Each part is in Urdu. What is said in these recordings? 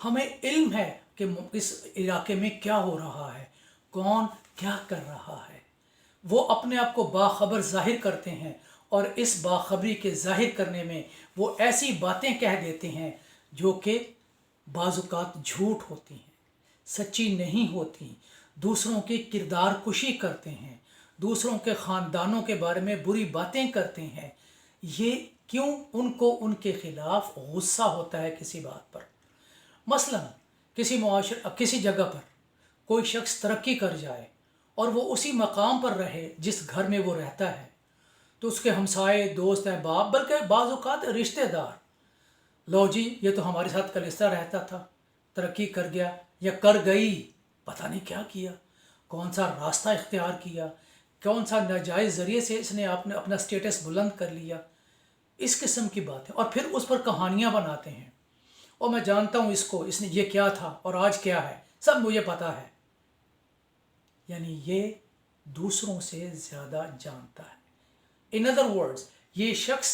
ہمیں علم ہے کہ اس علاقے میں کیا ہو رہا ہے، کون کیا کر رہا ہے۔ وہ اپنے آپ کو باخبر ظاہر کرتے ہیں، اور اس باخبری کے ظاہر کرنے میں وہ ایسی باتیں کہہ دیتے ہیں جو کہ بعض اوقات جھوٹ ہوتی ہیں، سچی نہیں ہوتی، دوسروں کی کردار کشی کرتے ہیں، دوسروں کے خاندانوں کے بارے میں بری باتیں کرتے ہیں۔ یہ کیوں؟ ان کو ان کے خلاف غصہ ہوتا ہے کسی بات پر۔ مثلا کسی جگہ پر کوئی شخص ترقی کر جائے اور وہ اسی مقام پر رہے جس گھر میں وہ رہتا ہے، تو اس کے ہمسائے، دوست، احباب، بلکہ بعض اوقات رشتہ دار، لو جی یہ تو ہمارے ساتھ کل اس طرح رہتا تھا، ترقی کر گیا یا کر گئی، پتہ نہیں کیا کیا، کون سا راستہ اختیار کیا، کون سا ناجائز ذریعے سے اس نے اپنا سٹیٹس بلند کر لیا، اس قسم کی باتیں، اور پھر اس پر کہانیاں بناتے ہیں، اور میں جانتا ہوں اس نے یہ کیا تھا اور آج کیا ہے، سب مجھے پتہ ہے۔ یعنی یہ دوسروں سے زیادہ جانتا ہے۔ ان ادر ورڈز، یہ شخص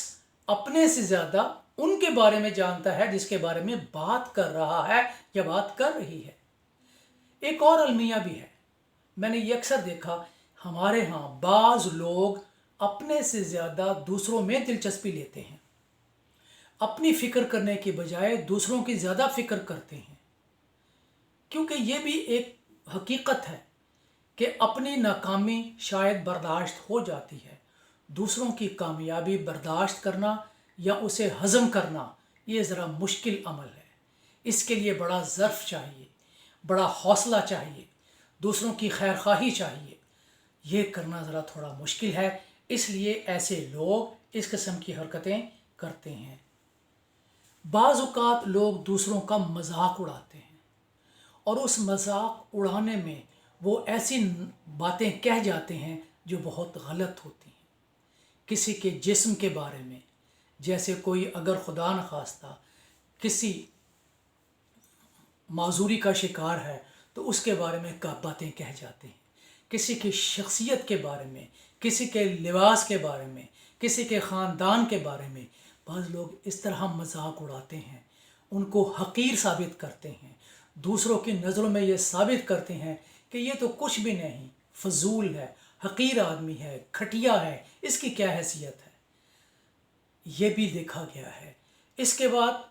اپنے سے زیادہ ان کے بارے میں جانتا ہے جس کے بارے میں بات کر رہا ہے یا بات کر رہی ہے۔ ایک اور المیہ بھی ہے، میں نے یہ اکثر دیکھا ہمارے ہاں بعض لوگ اپنے سے زیادہ دوسروں میں دلچسپی لیتے ہیں، اپنی فکر کرنے کے بجائے دوسروں کی زیادہ فکر کرتے ہیں، کیونکہ یہ بھی ایک حقیقت ہے کہ اپنی ناکامی شاید برداشت ہو جاتی ہے، دوسروں کی کامیابی برداشت کرنا یا اسے ہضم کرنا یہ ذرا مشکل عمل ہے۔ اس کے لیے بڑا ظرف چاہیے، بڑا حوصلہ چاہیے، دوسروں کی خیر خواہی چاہیے۔ یہ کرنا ذرا تھوڑا مشکل ہے، اس لیے ایسے لوگ اس قسم کی حرکتیں کرتے ہیں۔ بعض اوقات لوگ دوسروں کا مذاق اڑاتے ہیں، اور اس مذاق اڑانے میں وہ ایسی باتیں کہہ جاتے ہیں جو بہت غلط ہوتی ہیں۔ کسی کے جسم کے بارے میں، جیسے کوئی اگر خدا نخواستہ کسی معذوری کا شکار ہے تو اس کے بارے میں باتیں کہہ جاتے ہیں، کسی کی شخصیت کے بارے میں، کسی کے لباس کے بارے میں، کسی کے خاندان کے بارے میں بعض لوگ اس طرح مذاق اڑاتے ہیں، ان کو حقیر ثابت کرتے ہیں، دوسروں کی نظروں میں یہ ثابت کرتے ہیں کہ یہ تو کچھ بھی نہیں، فضول ہے، حقیر آدمی ہے، گھٹیا ہے، اس کی کیا حیثیت ہے۔ یہ بھی دیکھا گیا ہے۔ اس کے بعد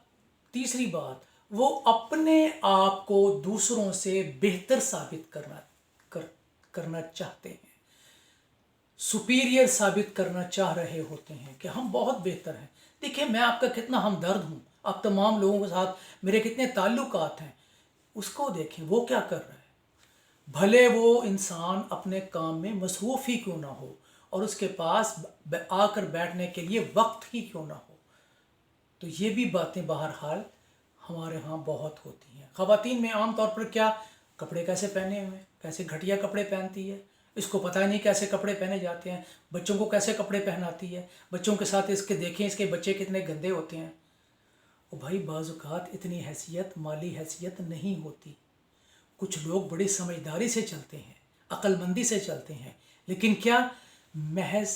تیسری بات، وہ اپنے آپ کو دوسروں سے بہتر ثابت کرنا چاہتے ہیں، سپیریئر ثابت کرنا چاہ رہے ہوتے ہیں کہ ہم بہت بہتر ہیں۔ دیکھیں میں آپ کا کتنا ہمدرد ہوں، آپ تمام لوگوں کے ساتھ میرے کتنے تعلقات ہیں، اس کو دیکھیں وہ کیا کر رہا ہے۔ بھلے وہ انسان اپنے کام میں مصروف ہی کیوں نہ ہو اور اس کے پاس آ کر بیٹھنے کے لیے وقت ہی کیوں نہ ہو۔ تو یہ بھی باتیں بہرحال ہمارے ہاں بہت ہوتی ہیں۔ خواتین میں عام طور پر کیا کپڑے کیسے پہنے ہوئے، کیسے گھٹیا کپڑے پہنتی ہے، اس کو پتہ ہی نہیں کیسے کپڑے پہنے جاتے ہیں، بچوں کو کیسے کپڑے پہناتی ہے، بچوں کے ساتھ اس کے دیکھیں اس کے بچے کتنے گندے ہوتے ہیں۔ اور بھائی بعض اوقات اتنی حیثیت، مالی حیثیت نہیں ہوتی۔ کچھ لوگ بڑی سمجھداری سے چلتے ہیں، عقل مندی سے چلتے ہیں، لیکن کیا محض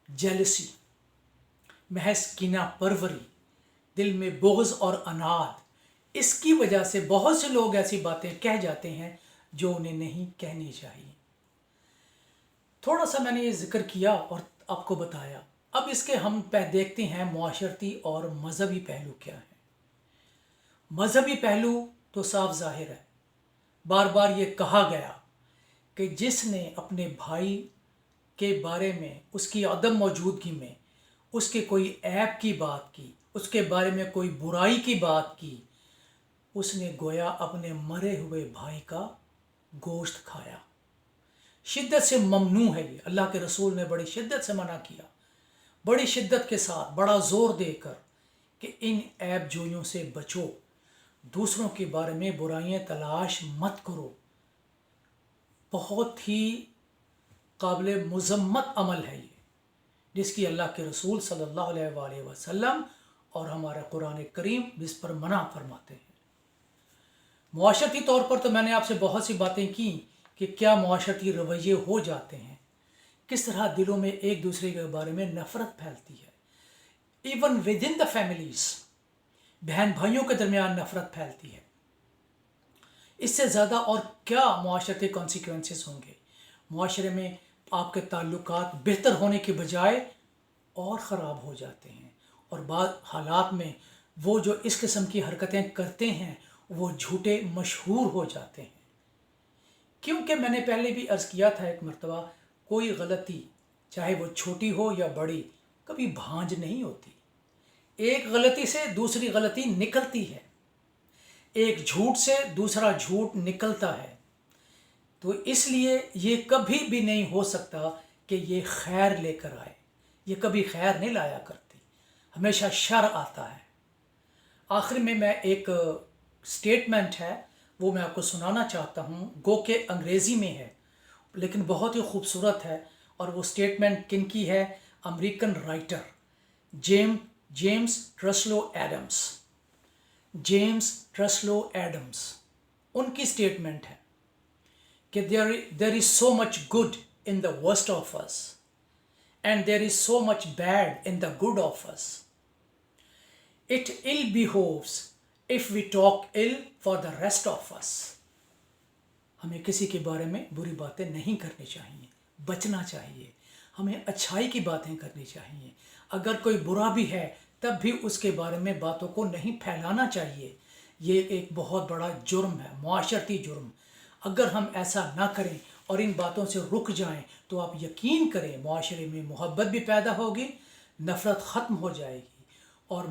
جیلسی، محض کینہ پروری، دل میں بغض اور اناد، اس کی وجہ سے بہت سے لوگ ایسی باتیں کہہ جاتے ہیں جو انہیں نہیں کہنی چاہیے۔ تھوڑا سا میں نے یہ ذکر کیا اور آپ کو بتایا، اب اس کے ہم دیکھتے ہیں معاشرتی اور مذہبی پہلو کیا ہے۔ مذہبی پہلو تو صاف ظاہر ہے، بار بار یہ کہا گیا کہ جس نے اپنے بھائی کے بارے میں اس کی عدم موجودگی میں اس کے کوئی عیب کی بات کی، اس کے بارے میں کوئی برائی کی بات کی، اس نے گویا اپنے مرے ہوئے بھائی کا گوشت کھایا۔ شدت سے ممنوع ہے یہ، اللہ کے رسول نے بڑی شدت سے منع کیا، بڑی شدت کے ساتھ، بڑا زور دے کر کہ ان عیب جوئیوں سے بچو، دوسروں کے بارے میں برائیاں تلاش مت کرو۔ بہت ہی قابل مذمت عمل ہے یہ، جس کی اللہ کے رسول صلی اللہ علیہ وآلہ وسلم اور ہمارا قرآن کریم اس پر منع فرماتے ہیں۔ معاشرتی طور پر تو میں نے آپ سے بہت سی باتیں کی کہ کیا معاشرتی رویے ہو جاتے ہیں، کس طرح دلوں میں ایک دوسرے کے بارے میں نفرت پھیلتی ہے، even with in the families, بہن بھائیوں کے درمیان نفرت پھیلتی ہے۔ اس سے زیادہ اور کیا معاشرتی کانسیکوینسز ہوں گے؟ معاشرے میں آپ کے تعلقات بہتر ہونے کے بجائے اور خراب ہو جاتے ہیں، اور بعض حالات میں وہ جو اس قسم کی حرکتیں کرتے ہیں وہ جھوٹے مشہور ہو جاتے ہیں۔ کیونکہ میں نے پہلے بھی عرض کیا تھا ایک مرتبہ، کوئی غلطی چاہے وہ چھوٹی ہو یا بڑی کبھی بھانج نہیں ہوتی۔ ایک غلطی سے دوسری غلطی نکلتی ہے، ایک جھوٹ سے دوسرا جھوٹ نکلتا ہے، تو اس لیے یہ کبھی بھی نہیں ہو سکتا کہ یہ خیر لے کر آئے، یہ کبھی خیر نہیں لایا کرتی، ہمیشہ شر آتا ہے۔ آخر میں ایک سٹیٹمنٹ ہے وہ میں آپ کو سنانا چاہتا ہوں، گو کہ انگریزی میں ہے لیکن بہت ہی خوبصورت ہے، اور وہ سٹیٹمنٹ کن کی ہے؟ American writer James Truslow Adams, James Truslow Adams, ان کی سٹیٹمنٹ ہے کہ there is so much good in the worst of us and there is so much bad in the good of us. It ill behoves if we talk ill for the rest of us. ہمیں کسی کے بارے میں بری باتیں نہیں کرنی چاہیے، بچنا چاہیے، ہمیں اچھائی کی باتیں کرنی چاہیے۔ اگر کوئی برا بھی ہے تب بھی اس کے بارے میں باتوں کو نہیں پھیلانا چاہیے۔ یہ ایک بہت بڑا جرم ہے، معاشرتی جرم۔ اگر ہم ایسا نہ کریں اور ان باتوں سے رک جائیں تو آپ یقین کریں معاشرے میں محبت بھی پیدا ہوگی، نفرت ختم ہو جائے گی، اور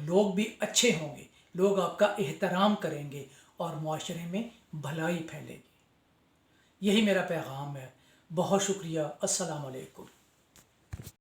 لوگ بھی اچھے ہوں گے، لوگ آپ کا احترام کریں گے اور معاشرے میں بھلائی پھیلے گی۔ یہی میرا پیغام ہے۔ بہت شکریہ۔ السلام علیکم۔